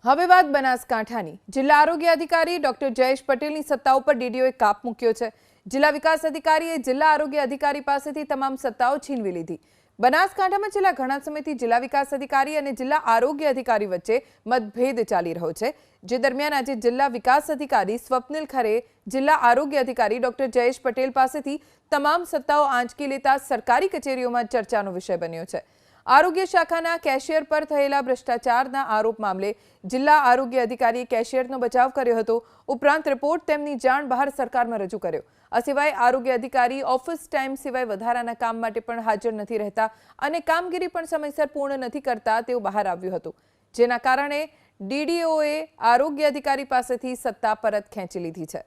હવે વાત બનાસકાંઠાની જિલ્લા આરોગ્ય અધિકારી ડોક્ટર જયેશ પટેલની સત્તા ઉપર ડીડીઓએ કાપ મૂક્યો છે। જિલ્લા વિકાસ અધિકારીએ જિલ્લા આરોગ્ય અધિકારી પાસેથી તમામ સત્તાઓ છીનવી લીધી। બનાસકાંઠામાં છેલ્લા ઘણા સમયથી જિલ્લા વિકાસ અધિકારી અને જિલ્લા આરોગ્ય અધિકારી વચ્ચે મતભેદ ચાલી રહ્યો છે, જે દરમિયાન આજે જિલ્લા વિકાસ અધિકારી સ્વપ્નિલ ખરે જિલ્લા આરોગ્ય અધિકારી ડોક્ટર જયેશ પટેલ પાસેથી તમામ સત્તાઓ આંચકી લેતા સરકારી કચેરીઓમાં ચર્ચાનો વિષય બન્યો છે। आरोग्य शाखाना केशियर पर थयेला भ्रष्टाचारना आरोप मामले जिल्ला आरोग्य अधिकारीए केशियरनो बचाव कर्यो हतो। उपरांत रिपोर्ट तेमनी जाण बहार सरकारमां रजू कर्यो। आ सिवाय आरोग्य अधिकारी ऑफिस टाइम सिवाय वधाराना काम माटे पण हाजर नथी रहता अने कामगीरी पण समयसर पूर्ण नथी करता तेवुं बहार आव्युं हतुं, जेना कारणे डीडीओए आरोग्य अधिकारी पासेथी सत्ता परत खेंची लीधी छे।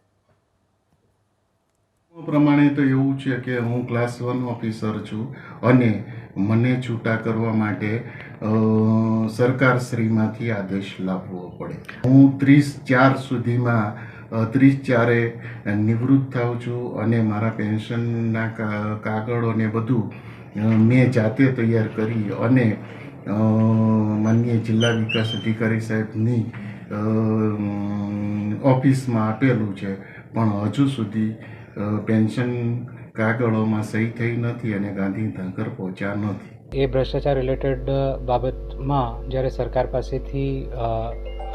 प्रमाणे तो एवं है कि हूँ क्लास 1 ऑफिसर छूँ अने मने छूटा करवा माटे सरकारश्रीमांथी आदेश लाववो पड़े। हूँ 30/4 सुधीमां 30/4 निवृत्त थाउं छूं अने मारा पेन्शनना कागळो ने बधुं मैं जाते तैयार करी अने माननीय जिल्ला विकास अधिकारी साहेबनी ऑफिसमां आपेलुं छे, पण हजू सुधी पेन्शन कागळोमां सही थई नथी अने गांधीनगर पहोंच्या नथी। ए भ्रष्टाचार रिलेटेड बाबतमां જ્યારે સરકાર પાસેથી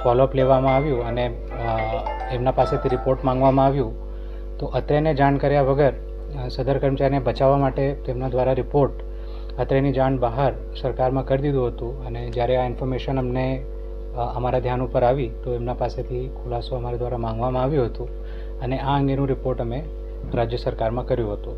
ફોલોઅપ લેવામાં આવ્યું અને એમના પાસેથી રિપોર્ટ માંગવામાં આવ્યું તો અત્રેને જાણ કર્યા વગર સદર કર્મચારીને બચાવવા માટે તેમના દ્વારા રિપોર્ટ અત્રેની જાણ બહાર સરકારમાં કરી દીધું હતું અને જ્યારે આ ઇન્ફોર્મેશન અમને અમારા ધ્યાન ઉપર આવી તો એમના પાસેથી ખુલાસો અમારા દ્વારા માંગવામાં આવ્યો હતો અને આ અંગેનું રિપોર્ટ અમે રાજ્ય સરકારમાં કર્યું હતું।